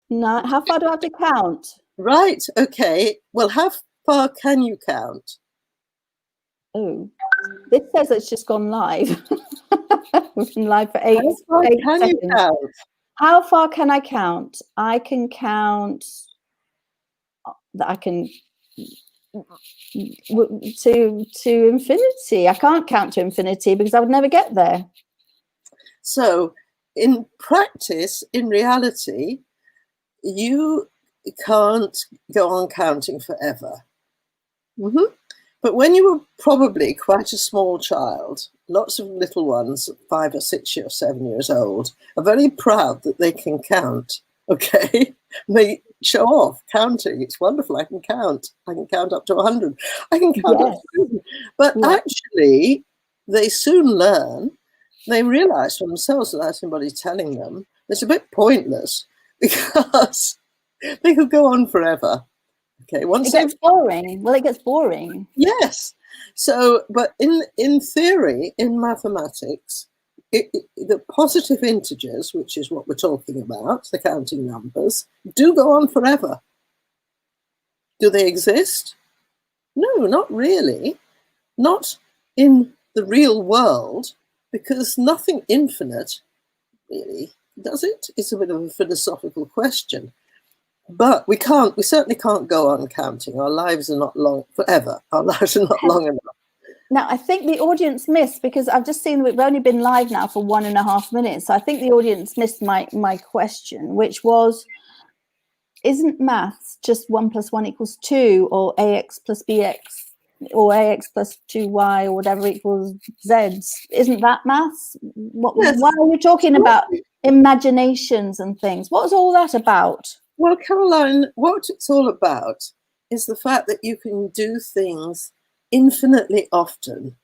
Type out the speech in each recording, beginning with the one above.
No, how far do I have to count? Right, okay. Well, how far can you count? Oh, this says it's just gone live. We've been live for How far eight can you seconds. count? How far can I count? I can count that I can to infinity. I can't count to infinity because I would never get there. So in practice, in reality, you can't go on counting forever. But when you were probably quite a small child, lots of little ones, 5 or 6 or 7 years old, are very proud that they can count. Okay, they show off counting. It's wonderful. I can count. I can count up to 100. I can count up to 100. But actually, they soon learn. They realize for themselves without anybody telling them. It's a bit pointless because they could go on forever. Okay, once it gets boring. Well, it gets boring. Yes. So, but in theory, in mathematics, the positive integers, which is what we're talking about, the counting numbers, do go on forever. Do they exist? No, not really. Not in the real world, because nothing infinite, really, does it? It's a bit of a philosophical question. But we certainly can't go on counting. Our lives are not long forever. Our lives are not long enough. Now, I think the audience missed, because I've just seen we've only been live now for 1.5 minutes. So I think the audience missed my question, which was, isn't maths just 1 + 1 = 2, or ax plus bx, or ax plus 2y, or whatever equals z? Isn't that maths? Yes. Why are you talking about imaginations and things? What was all that about? Well, Caroline, what it's all about is the fact that you can do things infinitely often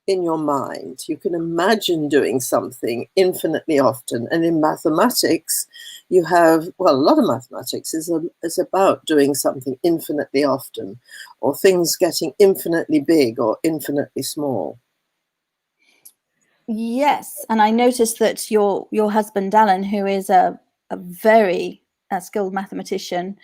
in your mind. You can imagine doing something infinitely often. And in mathematics, you have, well, a lot of mathematics is about doing something infinitely often, or things getting infinitely big or infinitely small. Yes, and I noticed that your husband, Alan, who is a very skilled mathematician,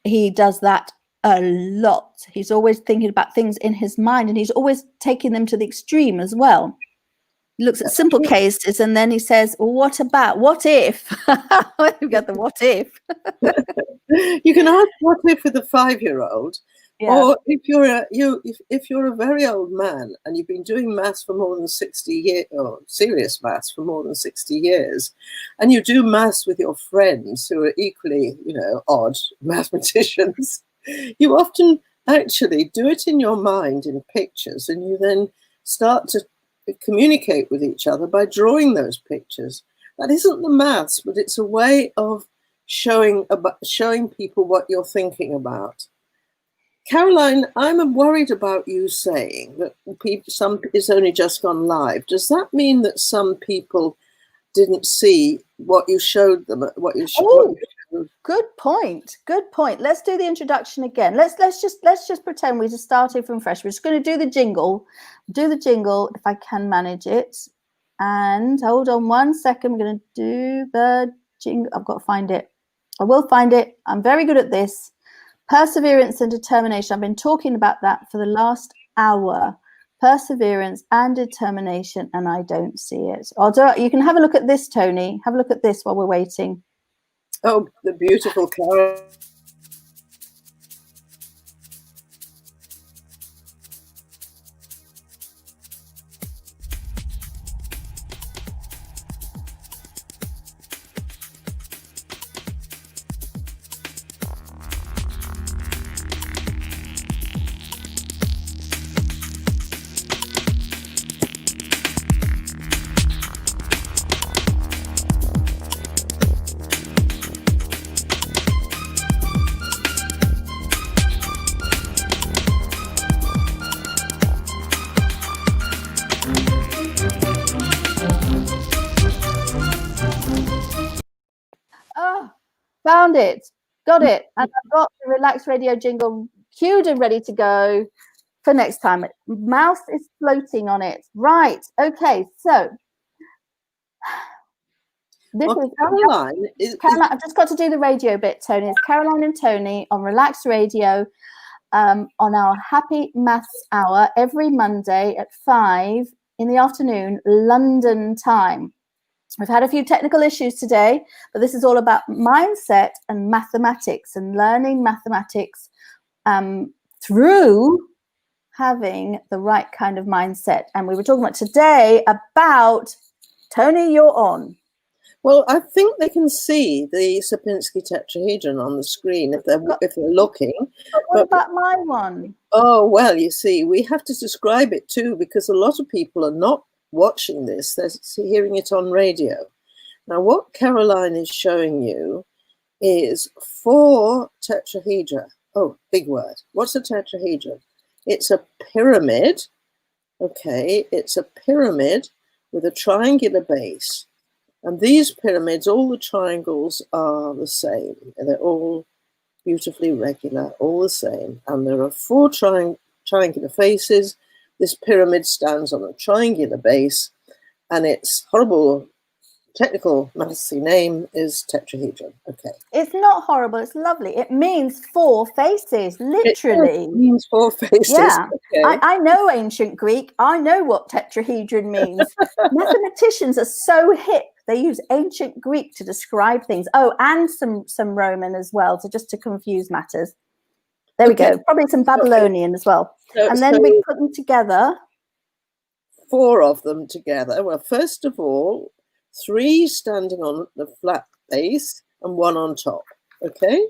he does that a lot. He's always thinking about things in his mind, and he's always taking them to the extreme as well. He looks at simple cases and then he says, well, what about, what if? We've got the what if. You can ask what if with a 5-year-old. Yeah. Or if you're a very old man and you've been doing maths for more than 60 years, or serious maths for more than 60 years, and you do maths with your friends who are equally, odd mathematicians, you often actually do it in your mind in pictures, and you then start to communicate with each other by drawing those pictures. That isn't the maths, but it's a way of showing people what you're thinking about. Caroline, I'm worried about you saying that it's only just gone live. Does that mean that some people didn't see what you showed them? Good point. Good point. Let's do the introduction again. Let's just pretend we just started from fresh. We're just going to do the jingle. Do the jingle if I can manage it. And hold on 1 second. We're going to do the jingle. I've got to find it. I will find it. I'm very good at this. Perseverance and determination. I've been talking about that for the last hour. Perseverance and determination, and I don't see it. You can have a look at this, Tony. Have a look at this while we're waiting. Oh, the beautiful Carol. Found it. Got it. And I've got the Relax Radio jingle queued and ready to go for next time. Mouse is floating on it. Right. Okay. So Caroline I've just got to do the radio bit, Tony. It's Caroline and Tony on Relaks Radio on our Happy Maths Hour every Monday at 5 in the afternoon, London time. We've had a few technical issues today, but this is all about mindset and mathematics and learning mathematics through having the right kind of mindset. And we were talking about today about, Tony, you're on. Well, I think they can see the Sierpinski Tetrahedron on the screen if they're looking. But what about my one? Oh, well, you see, we have to describe it too, because a lot of people are not watching this, they're hearing it on radio. Now, what Caroline is showing you is 4 tetrahedra. Oh, big word. What's a tetrahedron? It's a pyramid. Okay, it's a pyramid with a triangular base. And these pyramids, all the triangles are the same. They're all beautifully regular, all the same. And there are 4 triangular faces. This pyramid stands on a triangular base, and its horrible technical mathsy name is tetrahedron. Okay. It's not horrible. It's lovely. It means 4 faces, literally. It means 4 faces. Yeah. Okay. I know ancient Greek. I know what tetrahedron means. Mathematicians are so hip. They use ancient Greek to describe things. Oh, and some Roman as well, just to confuse matters. There we go. Probably some Babylonian as well. And then we put them together. 4 of them together. Well, first of all, 3 standing on the flat base and 1 on top. Okay?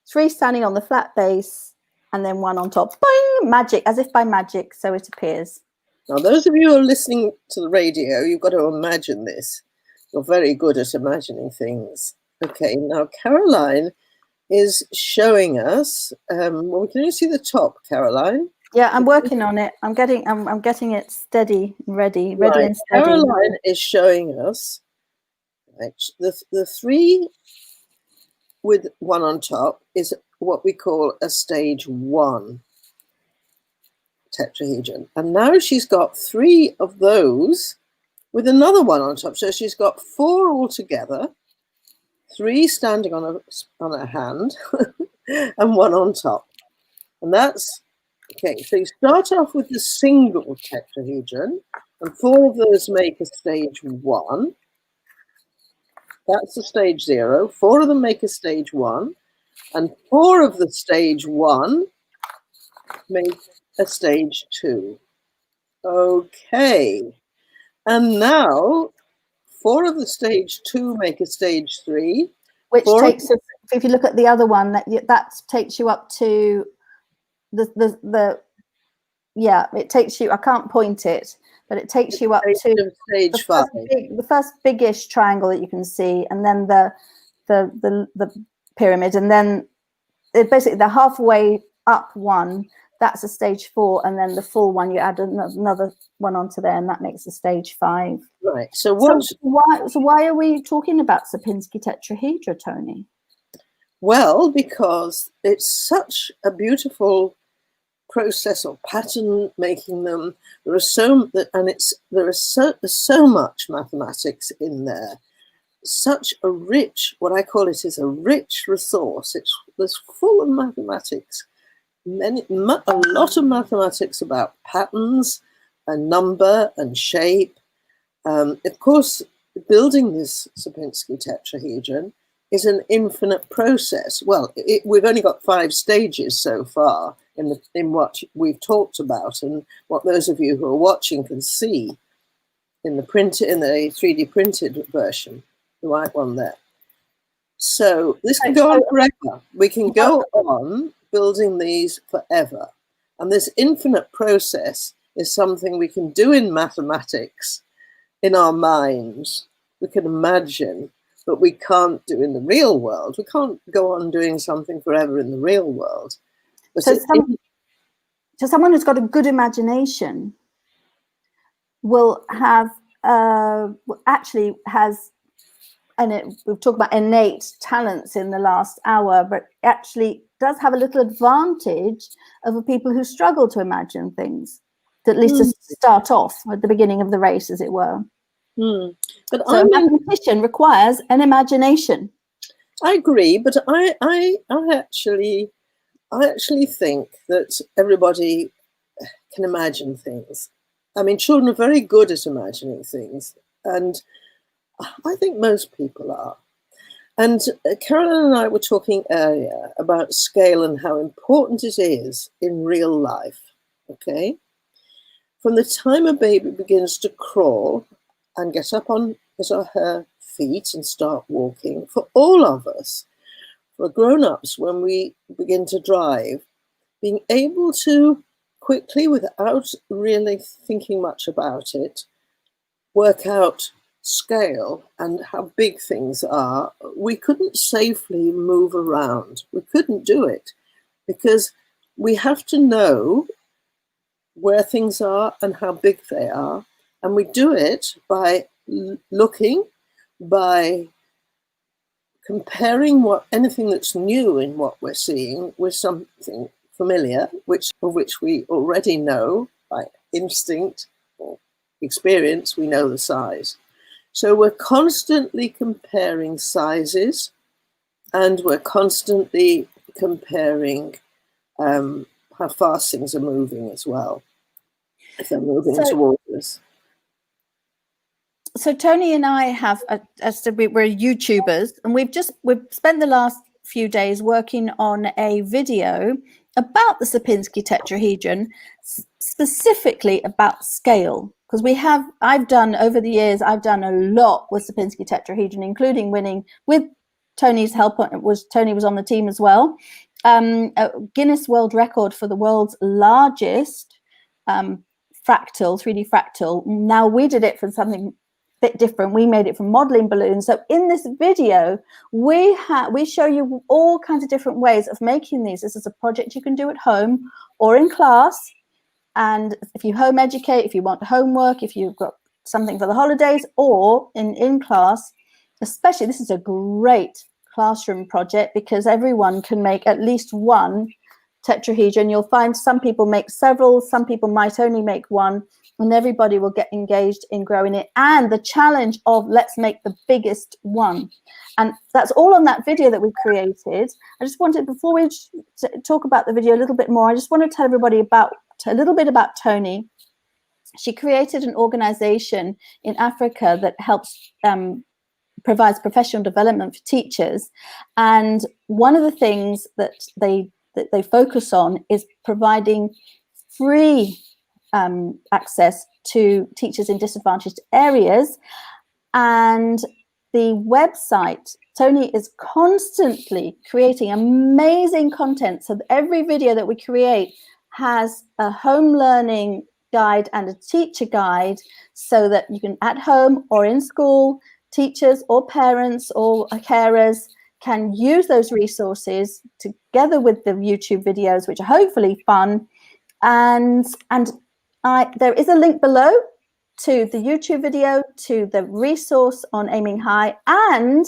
3 standing on the flat base and then 1 on top. Boing! Magic, as if by magic, so it appears. Now, those of you who are listening to the radio, you've got to imagine this. You're very good at imagining things. Okay, now Caroline is showing us. Well, we can only see the top, Caroline. Yeah, I'm working on it. I'm getting it steady, ready and steady. Caroline is showing us the 3 with 1 on top is what we call a stage 1 tetrahedron, and now she's got 3 of those with another 1 on top. So she's got 4 altogether, 3 standing on a hand, and 1 on top, and that's. Okay, so you start off with the single tetrahedron, and 4 of those make a stage 1. That's the stage 0. 4 of them make a stage 1, and 4 of the stage 1 make a stage 2. Okay, and now 4 of the stage 2 make a stage 3. Which takes us, if you look at the other one, that takes you up to it takes you, I can't point it, but it takes you up to stage 5. The first biggish triangle that you can see, and then the pyramid, and then basically the halfway up one, that's a stage 4, and then the full one you add another one onto there, and that makes a stage 5. Right. So why are we talking about Sierpinski tetrahedra, Tony? Well, because it's such a beautiful process or pattern making them. There are so much mathematics in there. Such a rich, what I call it is a rich resource. It's full of mathematics. A lot of mathematics about patterns and number and shape. Of course, building this Sierpinski tetrahedron is an infinite process. Well, we've only got 5 stages so far in what we've talked about, and what those of you who are watching can see in the 3D printed version, the white one there. So this can go on forever. We can go on building these forever, and this infinite process is something we can do in mathematics in our minds. We can imagine, but we can't do in the real world. We can't go on doing something forever in the real world. So someone who's got a good imagination will have, actually has, and we've talked about innate talents in the last hour, but actually does have a little advantage over people who struggle to imagine things, at least to start off at the beginning of the race, as it were. But so a mathematician requires an imagination. I agree, but I actually think that everybody can imagine things. I mean, children are very good at imagining things, and I think most people are. And Carolyn and I were talking earlier about scale and how important it is in real life, okay? From the time a baby begins to crawl and get up on his or her feet and start walking, for all of us, for grown-ups, when we begin to drive, being able to quickly, without really thinking much about it, work out scale and how big things are, we couldn't safely move around. We couldn't do it because we have to know where things are and how big they are. And we do it by looking, by comparing anything that's new in what we're seeing with something familiar, of which we already know by instinct or experience, we know the size. So we're constantly comparing sizes, and we're constantly comparing how fast things are moving as well, if they're moving towards us. So Toni and I have, we're YouTubers, and we've spent the last few days working on a video about the Sierpinski Tetrahedron, specifically about scale. Because I've done over the years, I've done a lot with Sierpinski Tetrahedron, including winning with Toni's help. Toni was on the team as well. A Guinness World Record for the world's largest fractal, 3D fractal. Now we did it for something bit different. We made it from modeling balloons. So in this video, we show you all kinds of different ways of making these. This is a project you can do at home or in class. And if you home educate, if you want homework, if you've got something for the holidays, or in class, especially, this is a great classroom project because everyone can make at least one tetrahedron. You'll find some people make several, some people might only make one, and everybody will get engaged in growing it. And the challenge of let's make the biggest one. And that's all on that video that we created. I just wanted, before we talk about the video a little bit more, I just want to tell everybody a little bit about Toni. She created an organization in Africa that helps provides professional development for teachers. And one of the things that they focus on is providing free access to teachers in disadvantaged areas. And the website, Toni is constantly creating amazing content. So every video that we create has a home learning guide and a teacher guide, so that you can, at home or in school, teachers or parents or carers can use those resources together with the YouTube videos, which are hopefully fun. And there is a link below to the YouTube video, to the resource on aiming high, and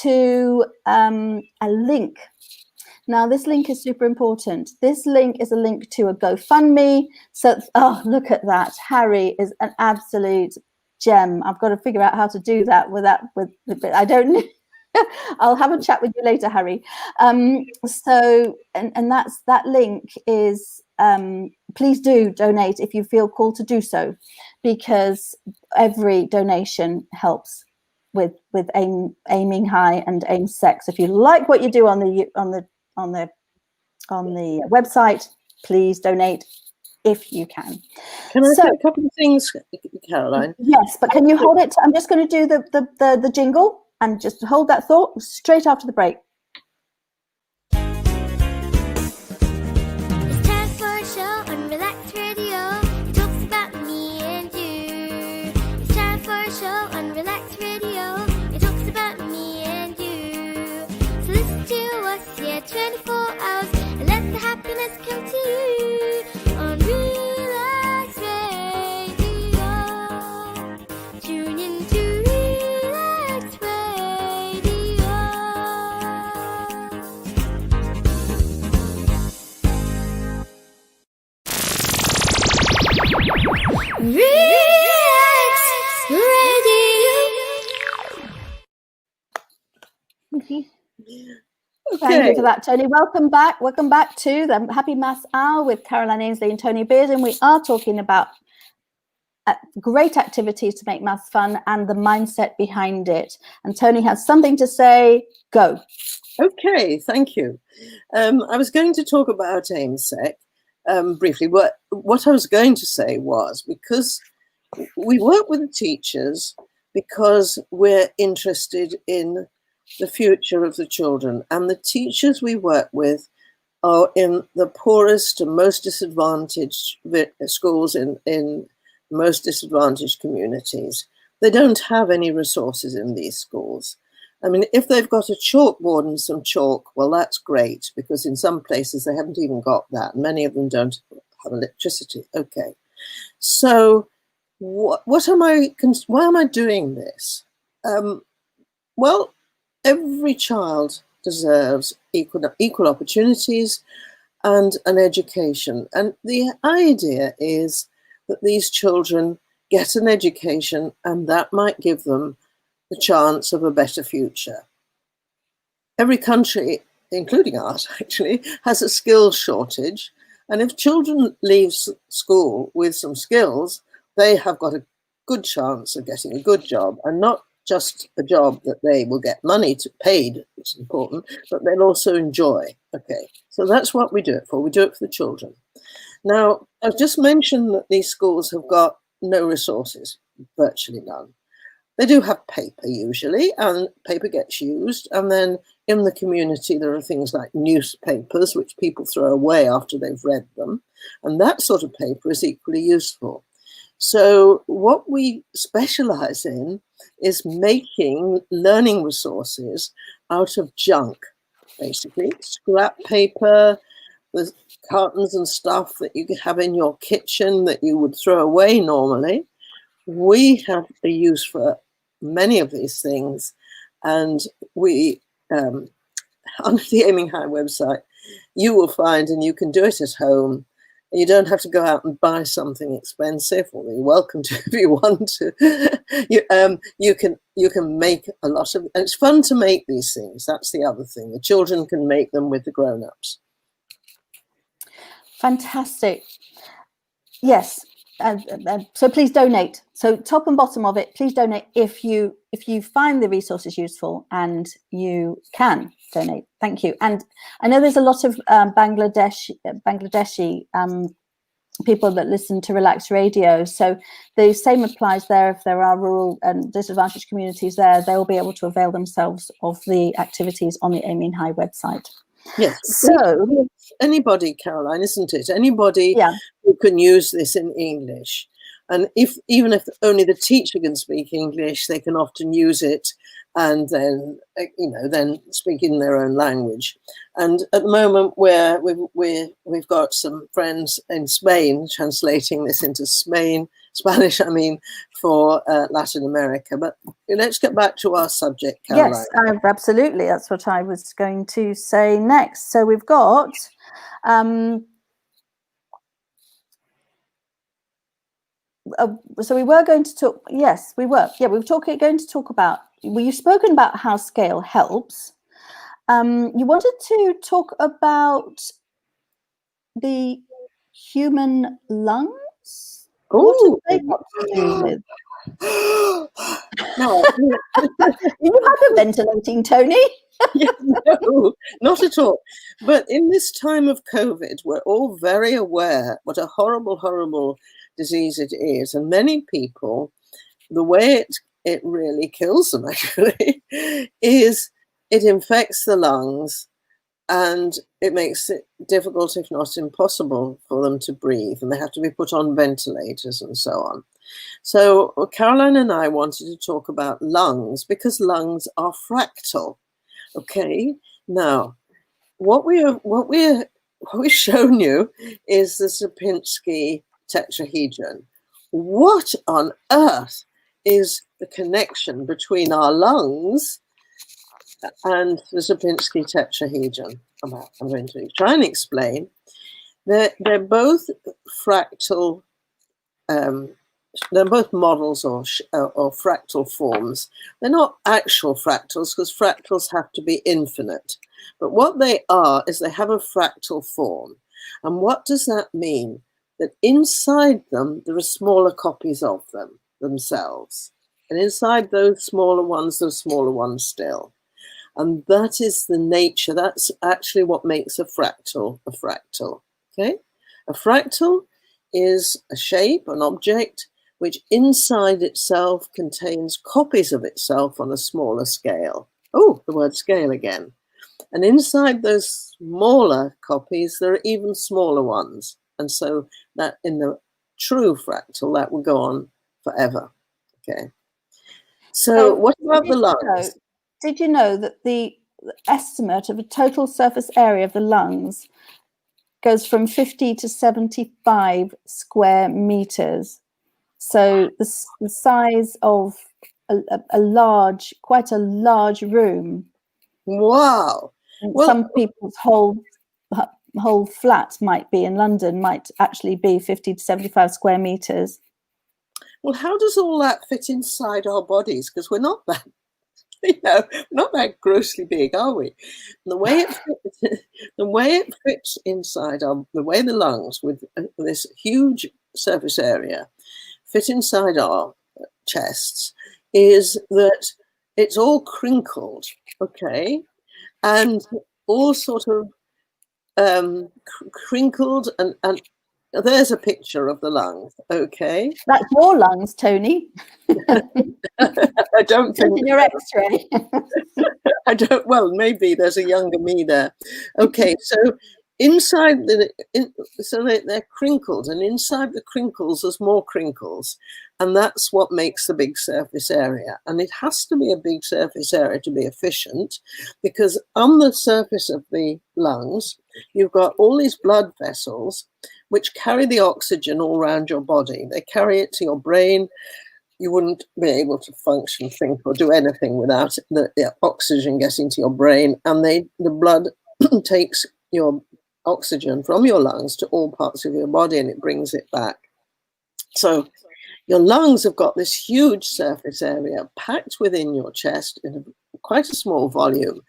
to a link. Now, this link is super important. This link is a link to a GoFundMe. So, oh, look at that. Harry is an absolute gem. I've got to figure out how to do that with I don't know. I'll have a chat with you later, Harry. So that link is, please do donate if you feel called to do so, because every donation helps with aiming high and aim sex. If you like what you do on the website, please donate if you can. Can I say a couple of things, Caroline? Yes, but can you hold it? I'm just going to do the jingle, and just hold that thought straight after the break. It's time for a show on Relaks Radio. It talks about me and you. It's time for a show on Relaks Radio. It talks about me and you. So listen to us, yeah, 24 hours, and let the happiness come to you on Relaks Radio. Tune in to Relaks Radio. Relaks Radio. Thank you for that, Toni. Welcome back. Welcome back to the Happy Maths Hour with Caroline Ainslie and Toni Beardon. We are talking about great activities to make maths fun and the mindset behind it. And Toni has something to say. Go. Okay, thank you. I was going to talk about Ainslie briefly. What I was going to say was, because we work with the teachers because we're interested in the future of the children, and the teachers we work with are in the poorest and most disadvantaged schools in most disadvantaged communities. They don't have any resources in these schools. I mean, if they've got a chalkboard and some chalk, well, that's great, because in some places they haven't even got that. Many of them don't have electricity. Okay, so why am I doing this? Well, every child deserves equal opportunities and an education. And the idea is that these children get an education, and that might give them the chance of a better future. Every country, including ours actually, has a skills shortage. And if children leave school with some skills, they have got a good chance of getting a good job, and not just a job that they will get money paid, which is important, but they'll also enjoy. Okay, so that's what we do it for. We do it for the children. Now, I've just mentioned that these schools have got no resources, virtually none. They do have paper usually, and paper gets used. And then in the community, there are things like newspapers, which people throw away after they've read them. And that sort of paper is equally useful. So what we specialize in is making learning resources out of junk, basically. Scrap paper, the cartons and stuff that you have in your kitchen that you would throw away normally. We have a use for many of these things, and we, on the Aiming High website, you will find, and you can do it at home. You don't have to go out and buy something expensive, or you're welcome to if you want to. You can make a lot of, and it's fun to make these things. That's the other thing. The children can make them with the grown-ups. Fantastic. Yes. So please donate. So top and bottom of it, please donate if you find the resources useful and you can donate. Thank you. And I know there's a lot of Bangladeshi people that listen to Relaks Radio. So the same applies there. If there are rural and disadvantaged communities there, they'll be able to avail themselves of the activities on the Aiming High website. Yes. So anybody, Caroline, isn't it? Anybody who can use this in English. And even if only the teacher can speak English, they can often use it and then, then speak in their own language. And at the moment, we've got some friends in Spain translating this into Spanish, for Latin America. But let's get back to our subject, Caroline. Yes, absolutely. That's what I was going to say next. So we've got so we were going to talk. Yes, we were. Yeah, we were going to talk about. Well, you've spoken about how scale helps. You wanted to talk about the human lungs. Oh, what have they got to do with? No, Are you hyperventilating, Toni? No, not at all. But in this time of COVID, we're all very aware what a horrible, horrible disease it is. And many people, the way it really kills them, actually, is it infects the lungs and it makes it difficult, if not impossible, for them to breathe. And they have to be put on ventilators and so on. So Caroline and I wanted to talk about lungs because lungs are fractal. Okay, now what we've shown you is the Sierpinski Tetrahedron. What on earth is the connection between our lungs and the Sierpinski Tetrahedron? I'm going to try and explain. They're both fractal. They're both models or fractal forms. They're not actual fractals because fractals have to be infinite. But what they are is they have a fractal form. And what does that mean? That inside them, there are smaller copies of them themselves. And inside those smaller ones, there's smaller ones still. And that is the nature. That's actually what makes a fractal a fractal. Okay? A fractal is a shape, an object, which inside itself contains copies of itself on a smaller scale. Oh, the word scale again. And inside those smaller copies, there are even smaller ones. And so that in the true fractal, that will go on forever. Okay. So what about the lungs? Did you know that the estimate of a total surface area of the lungs goes from 50 to 75 square meters? So the size of quite a large room. Wow. Well, some people's whole flat might be in London, might actually be 50 to 75 square meters. Well, how does all that fit inside our bodies? Because we're not that, not that grossly big, are we? And the way it fits inside the way the lungs with this huge surface area fit inside our chests is that it's all crinkled, okay, and all sort of crinkled, and there's a picture of the lungs, okay. That's your lungs, Toni. I don't think in your X-ray. I don't. Well, maybe there's a younger me there. Okay, so inside so they're crinkled, and inside the crinkles there's more crinkles, and that's what makes the big surface area. And it has to be a big surface area to be efficient, because on the surface of the lungs you've got all these blood vessels which carry the oxygen all around your body. They carry it to your brain. You wouldn't be able to function, think, or do anything without the oxygen getting to your brain. And the blood takes your oxygen from your lungs to all parts of your body, and it brings it back. So your lungs have got this huge surface area packed within your chest in quite a small volume.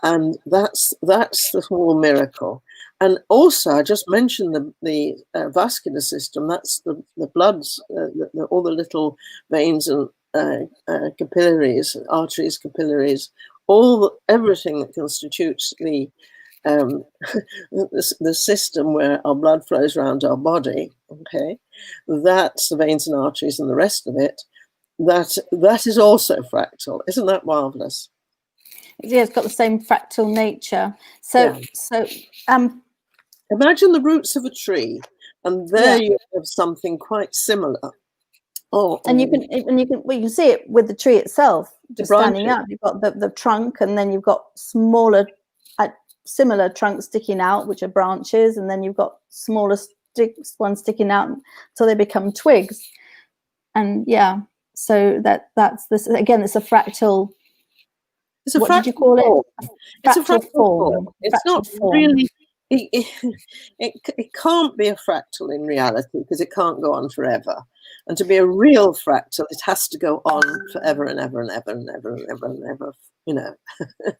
And that's the whole miracle. And also, I just mentioned the vascular system. That's the bloods, all the little veins and capillaries, arteries, capillaries, everything that constitutes the system where our blood flows around our body. Okay, that's the veins and arteries and the rest of it. That is also fractal. Isn't that marvelous? Yeah, it's got the same fractal nature. So imagine the roots of a tree, and there you have something quite similar. And you can see it with the tree itself, just standing up. You've got the trunk, and then you've got smaller, similar trunks sticking out, which are branches, and then you've got smaller ones sticking out until they become twigs. And so that's this again. It's a fractal. What did you call it? It's a fractal form. It's not really. It can't be a fractal in reality, because it can't go on forever. And to be a real fractal, it has to go on forever and ever and ever and ever and ever and ever.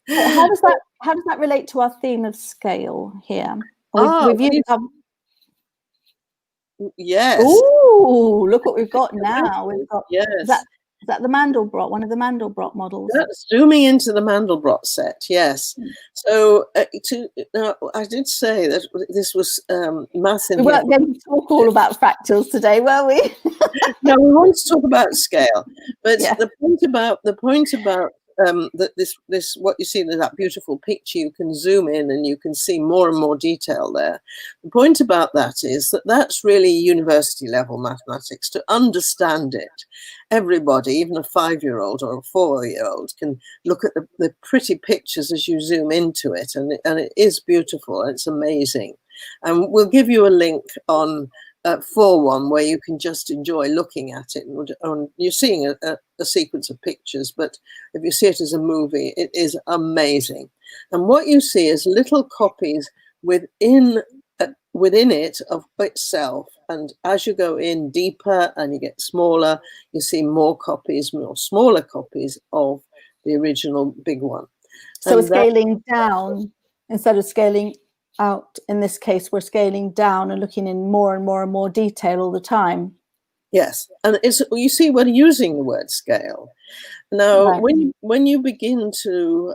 How does that relate to our theme of scale here? Yes. Ooh, look what we've got now. We've got yes. Is that the Mandelbrot, one of the Mandelbrot models? That's zooming into the Mandelbrot set, yes. So I did say that this was math in We weren't going to talk all about fractals today, were we? No, we want to talk about scale. But the point about this what you see in that beautiful picture, you can zoom in and you can see more and more detail there. The point about that is that that's really university level mathematics. To understand it, everybody, even a 5-year-old or a 4-year-old, can look at the pretty pictures as you zoom into it, and it is beautiful. It's amazing. And we'll give you a link on for one where you can just enjoy looking at it. And you're seeing a sequence of pictures, but if you see it as a movie, it is amazing. And what you see is little copies within it of itself. And as you go in deeper and you get smaller, you see more smaller copies of the original big one. So we're scaling down instead of scaling out. In this case, we're scaling down and looking in more and more and more detail all the time. Yes, and you see, we're using the word scale now. Right. When you begin to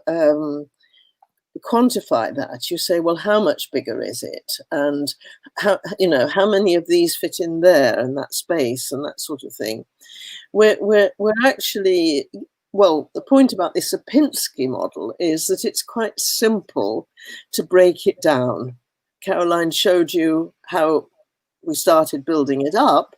quantify that, you say, well, how much bigger is it, and how many of these fit in there and that space and that sort of thing. We're actually, well, the point about the Sierpinski model is that it's quite simple to break it down. Caroline showed you how we started building it up,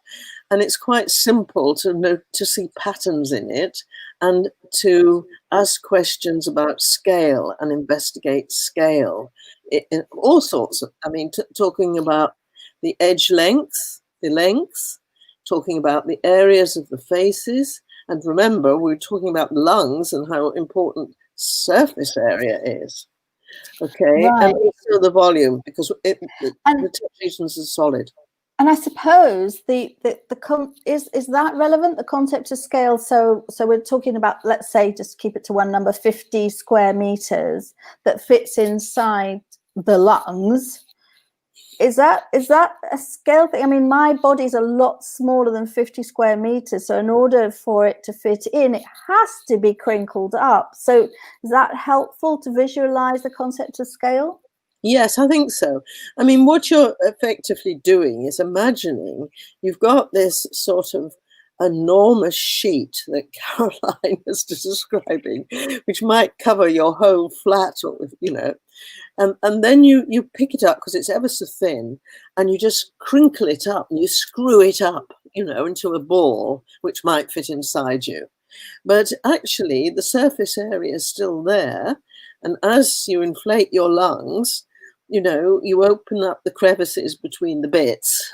and it's quite simple to see patterns in it and to ask questions about scale and investigate scale in all sorts of, talking about the edge length, the length, talking about the areas of the faces. And remember, we're talking about lungs and how important surface area is. Okay, Right. and also the volume, because the tetrahedrons are solid. And I suppose is that relevant, the concept of scale? So we're talking about, let's say, just keep it to one number, 50 square meters that fits inside the lungs. Is that a scale thing? I mean, my body's a lot smaller than 50 square meters. So in order for it to fit in, it has to be crinkled up. So is that helpful to visualize the concept of scale? Yes, I think so. I mean, what you're effectively doing is imagining you've got this sort of enormous sheet that Caroline is describing, which might cover your whole flat, or and then you pick it up because it's ever so thin, and you just crinkle it up and you screw it up, into a ball which might fit inside you. But actually, the surface area is still there, and as you inflate your lungs, you open up the crevices between the bits,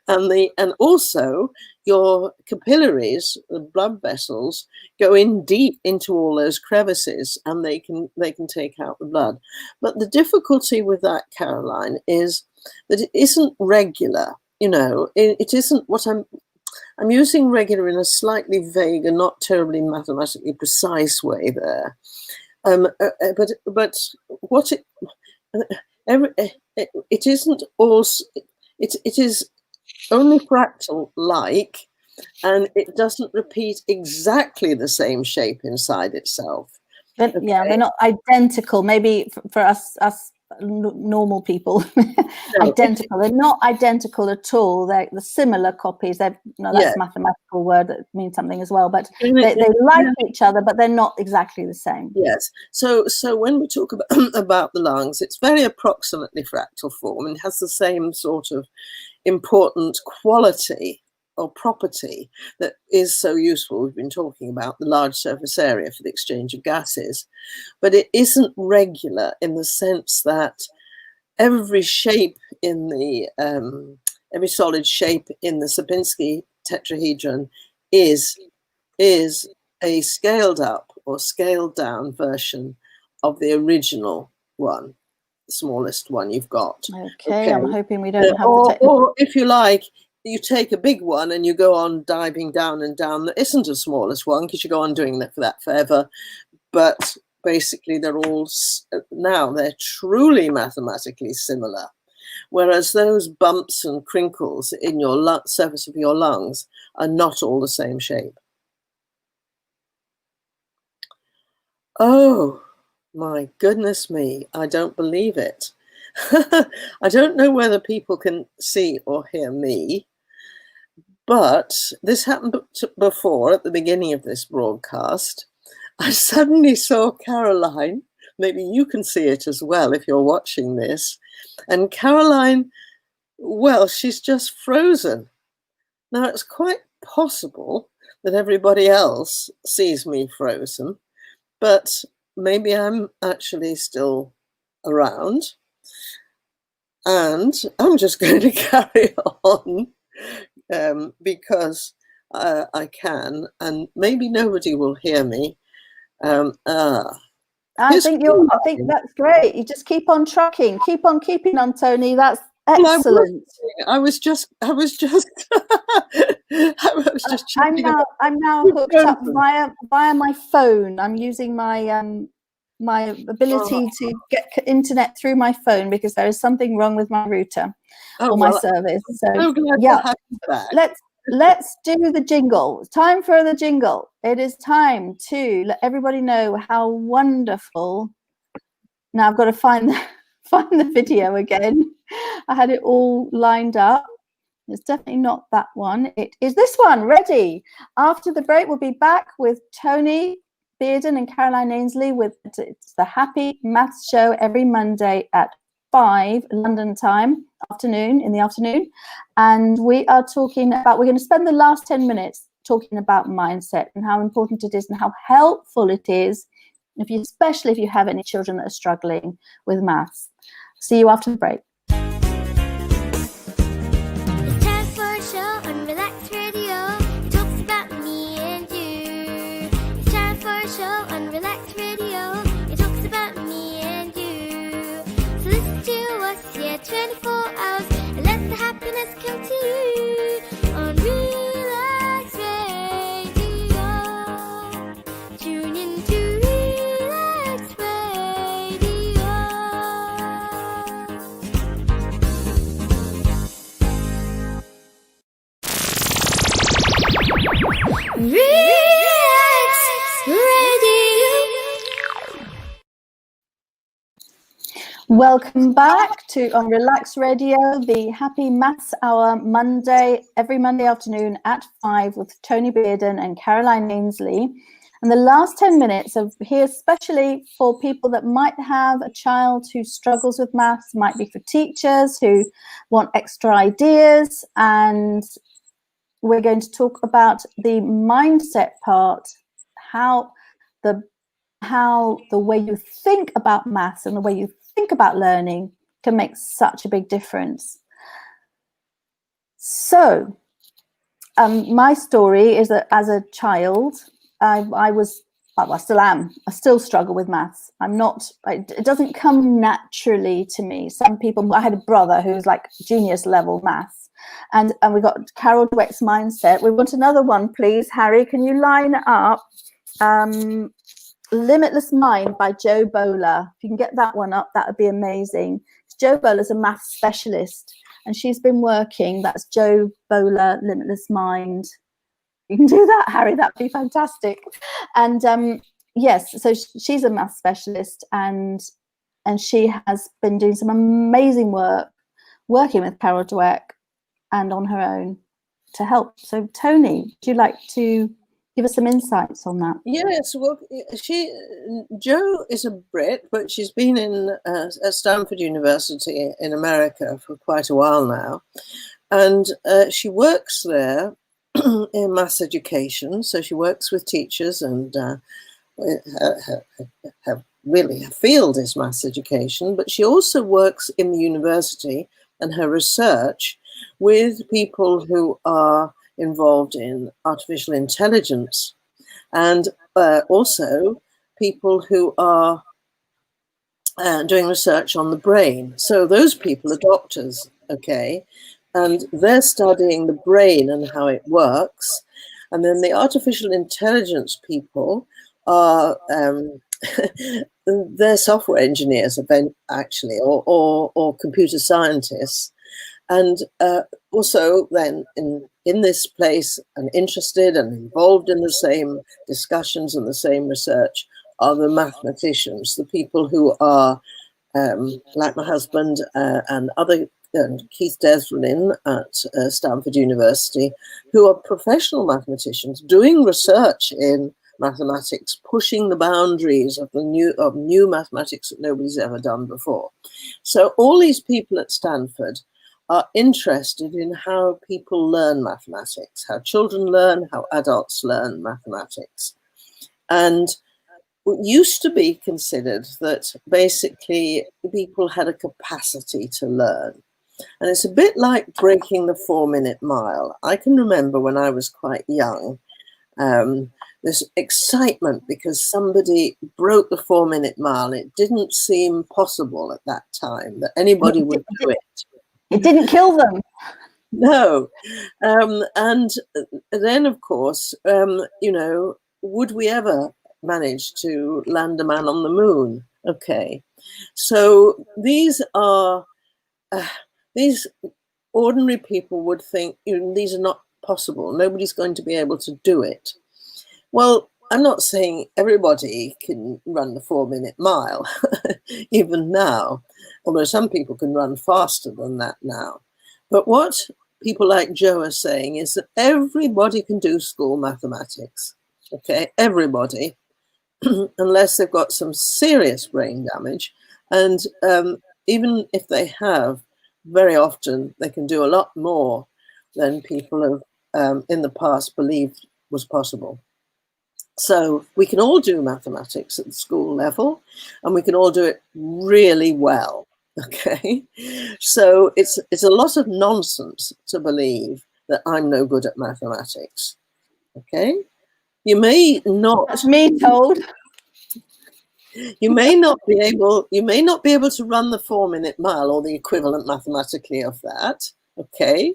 and also your capillaries, the blood vessels, go in deep into all those crevices, and they can take out the blood. But the difficulty with that, Caroline, is that it isn't regular. It isn't what I'm using regular in a slightly vague and not terribly mathematically precise way there. But what it isn't also, it is only fractal like, and it doesn't repeat exactly the same shape inside itself. But, okay. Yeah, they're not identical. Maybe for us normal people, identical. They're not identical at all. They're the similar copies. That's a mathematical word that means something as well. But they like each other, but they're not exactly the same. Yes. So when we talk about the lungs, it's very approximately fractal form and has the same sort of important quality or property that is so useful. We've been talking about the large surface area for the exchange of gases, but it isn't regular in the sense that every shape in the every solid shape in the Sierpinski tetrahedron is a scaled up or scaled down version of the original one, the smallest one you've got. Okay. I'm hoping we don't have or if you like, you take a big one and you go on diving down and down. There isn't a smallest one because you go on doing that forever. But basically, they're truly mathematically similar. Whereas those bumps and crinkles in your surface of your lungs are not all the same shape. Oh, my goodness me. I don't believe it. I don't know whether people can see or hear me, but this happened before at the beginning of this broadcast. I suddenly saw Caroline. Maybe you can see it as well if you're watching this. And Caroline, well, she's just frozen. Now, it's quite possible that everybody else sees me frozen, but maybe I'm actually still around. And I'm just going to carry on because I can, and maybe nobody will hear me. I think that's great. You just keep on trucking, keep on keeping on, Toni. That's excellent. I was just I'm now hooked up via my phone. I'm using my my ability to get internet through my phone because there is something wrong with my router or my service. So yeah, let's do the jingle. Time for the jingle. It is time to let everybody know how wonderful. Now I've got to find the video again. I had it all lined up. It's definitely not that one. It is this one. Ready? After the break, we'll be back with Toni Beardon and Caroline Ainslie with it's the Happy Maths Show every Monday at 5 London time in the afternoon. And we're going to spend the last 10 minutes talking about mindset and how important it is and how helpful it is, especially if you have any children that are struggling with maths. See you after the break. It's time for a show on Relaks Radio. It talks about me and you. It's time for a show on Relaks Radio. It talks about me and you. So listen to us, 24 hours, and let the happiness come to you on Relaks Radio. Tune in to Relaks Radio. Relaks Radio. Welcome back to on Relaks Radio, the Happy Maths Hour every Monday afternoon at 5 with Toni Beardon and Caroline Ainslie. And the last 10 minutes are here especially for people that might have a child who struggles with maths, might be for teachers who want extra ideas. And we're going to talk about the mindset part, how the way you think about maths and the way you think about learning can make such a big difference. So my story is that as a child, I still struggle with maths. It doesn't come naturally to me. Some people, I had a brother who was like genius level maths, and we got Carol Dweck's mindset. We want another one, please. Harry, can you line up Limitless Mind by Joe Boaler? If you can get that one up, that would be amazing. Joe Boaler's a maths specialist, and she's been working. That's Joe Boaler, Limitless Mind. You can do that, Harry. That'd be fantastic. And yes, so she's a maths specialist, and she has been doing some amazing work, working with Carol Dweck and on her own to help. So, Toni, would you like to give us some insights on that? Yes, well, Jo is a Brit, but she's been at Stanford University in America for quite a while now, and she works there in maths education. So she works with teachers, and her field is maths education, but she also works in the university and her research with people who are involved in artificial intelligence, and also people who are doing research on the brain. So those people are doctors, okay, and they're studying the brain and how it works. And then the artificial intelligence people are they're software engineers actually, or computer scientists. And also then in this place and interested and involved in the same discussions and the same research are the mathematicians, the people who are like my husband and other Keith Devlin at Stanford University, who are professional mathematicians doing research in mathematics, pushing the boundaries of new mathematics that nobody's ever done before. So all these people at Stanford are interested in how people learn mathematics, how children learn, how adults learn mathematics. And it used to be considered that basically people had a capacity to learn. And it's a bit like breaking the 4-minute mile. I can remember when I was quite young, this excitement because somebody broke the 4-minute mile. It didn't seem possible at that time that anybody would do it. It didn't kill them. No. And then, of course, would we ever manage to land a man on the moon. Okay, so these are these ordinary people would think, these are not possible. Nobody's going to be able to do it. Well, I'm not saying everybody can run the 4-minute mile, even now, although some people can run faster than that now. But what people like Joe are saying is that everybody can do school mathematics, okay? Everybody, unless they've got some serious brain damage. And even if they have, very often they can do a lot more than people have in the past believed was possible. So we can all do mathematics at the school level, and we can all do it really well. Okay, so it's a lot of nonsense to believe that I'm no good at mathematics. Okay, you may not. That's me told. You may not be able to run the 4-minute mile or the equivalent mathematically of that. Okay,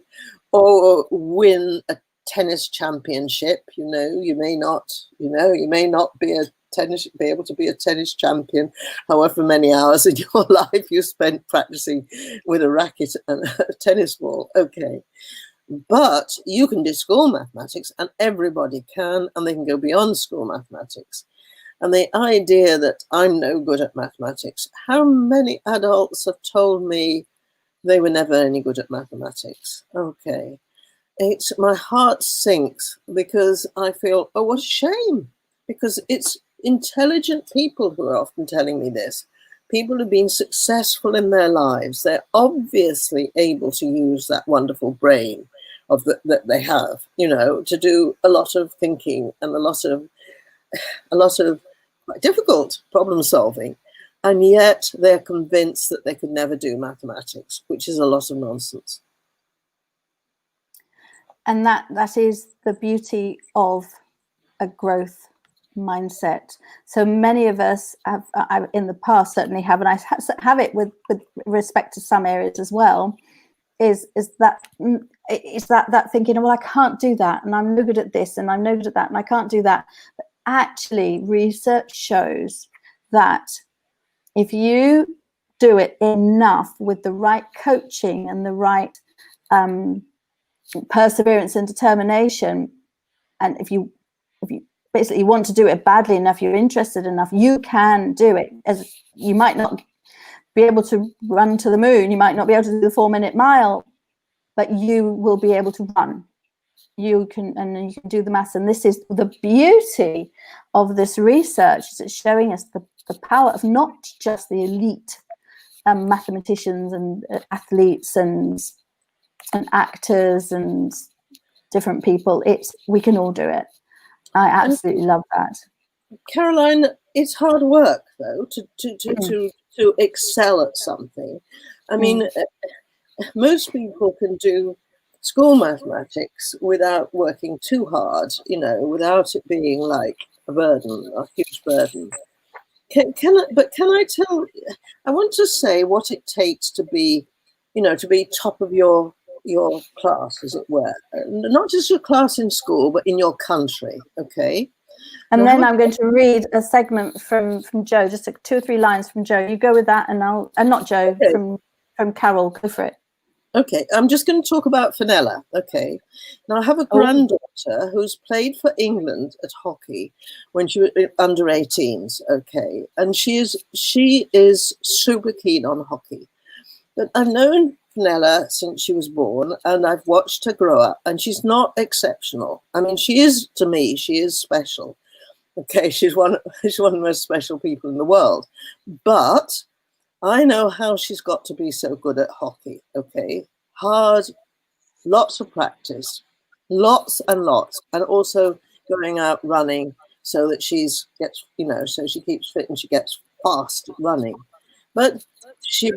or win a tennis championship. You may not be able to be a tennis champion, however many hours in your life you spent practicing with a racket and a tennis ball. Okay, but you can do school mathematics, and everybody can, and they can go beyond school mathematics. And the idea that I'm no good at mathematics, how many adults have told me they were never any good at mathematics? Okay. My heart sinks because I feel, oh, what a shame, because it's intelligent people who are often telling me this. People who've been successful in their lives. They're obviously able to use that wonderful brain that they have, to do a lot of thinking and a lot of quite difficult problem solving. And yet they're convinced that they could never do mathematics, which is a lot of nonsense. And that is the beauty of a growth mindset. So many of us have, in the past certainly have, and I have it with respect to some areas as well, is that thinking, well, I can't do that, and I'm no good at this, and I'm no good at that, and I can't do that. But actually, research shows that if you do it enough with the right coaching and the right perseverance and determination, and if you basically want to do it badly enough, you're interested enough, you can do it. As you might not be able to run to the moon, you might not be able to do the 4-minute mile, but you will be able to run. You can do the maths. And this is the beauty of this research, is it's showing us the power of not just the elite mathematicians and athletes and actors and different people. We can all do it. I absolutely love that. Caroline, it's hard work though to excel at something. I mean, most people can do school mathematics without working too hard, without it being like a burden, a huge burden. Can I want to say what it takes to be top of your class, as it were, not just your class in school, but in your country. Okay. And then I'm going to read a segment from Joe, just 2 or 3 lines from Joe. You go with that, and not Joe, okay. from Carol. Go for it. Okay, I'm just going to talk about Fenella. Okay, now I have a granddaughter who's played for England at hockey when she was under 18s. Okay, and she is super keen on hockey. But I've known Fenella since she was born, and I've watched her grow up, and she's not exceptional. I mean, she is, to me, she is special. Okay, she's one of the most special people in the world. But I know how she's got to be so good at hockey. Okay, hard, lots of practice, lots and lots, and also going out running so that so she keeps fit and she gets fast running. But she's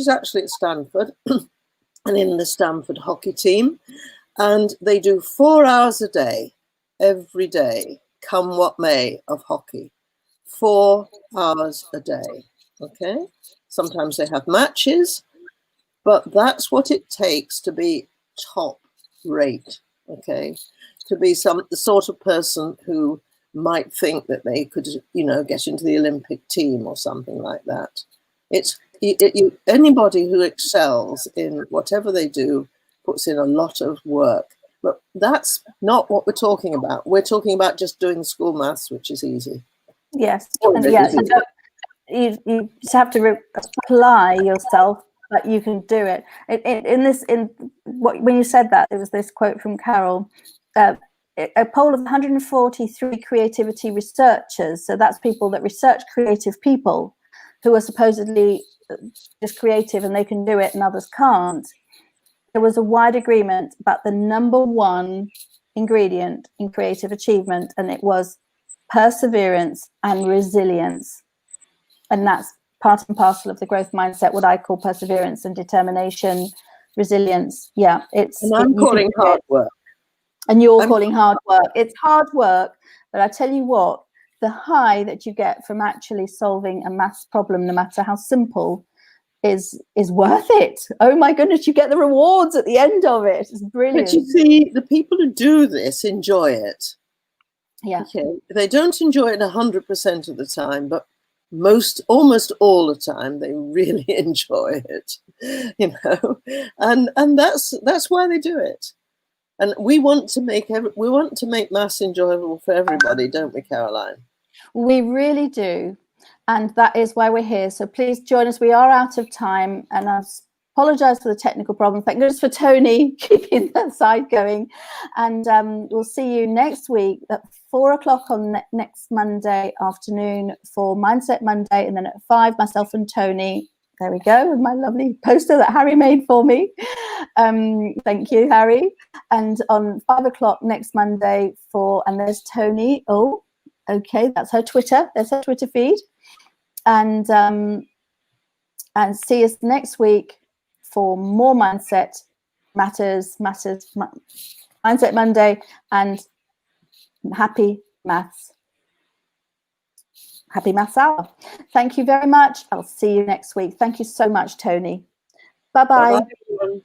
actually at Stanford and in the Stanford hockey team, and they do 4 hours a day, every day, come what may, of hockey. 4 hours a day. Okay, sometimes they have matches, but that's what it takes to be top rate. Okay, to be the sort of person who might think that they could, get into the Olympic team or something like that. It's anybody who excels in whatever they do puts in a lot of work. But that's not what we're talking about. We're talking about just doing school maths, which is easy. Yes, and yes, you just have to apply yourself, but you can do it. When you said that, there was this quote from Carol. A poll of 143 creativity researchers, so that's people that research creative people who are supposedly just creative and they can do it and others can't. There was a wide agreement about the number one ingredient in creative achievement, and it was perseverance and resilience. And that's part and parcel of the growth mindset, what I call perseverance and determination, resilience. Yeah, and I'm calling hard work. And you're calling hard work. It's hard work, but I tell you what, the high that you get from actually solving a maths problem, no matter how simple, is worth it. Oh my goodness, you get the rewards at the end of it. It's brilliant. But you see, the people who do this enjoy it. Yeah. Okay. They don't enjoy it 100% of the time, but almost all the time they really enjoy it. And that's why they do it. And we want to make maths enjoyable for everybody, don't we, Caroline? We really do. And that is why we're here. So please join us. We are out of time. And I apologize for the technical problem. Thank goodness for Toni keeping that side going. And we'll see you next week at 4 o'clock on next Monday afternoon for Mindset Monday. And then at 5, myself and Toni. There we go, with my lovely poster that Harry made for me. Thank you, Harry. And on 5 o'clock next Monday and there's Toni. Oh, okay, that's her Twitter. There's her Twitter feed. And see us next week for more Mindset Matters, Mindset Monday, and Happy Maths Hour. Thank you very much. I'll see you next week. Thank you so much, Toni. Bye-bye. Bye-bye, everyone.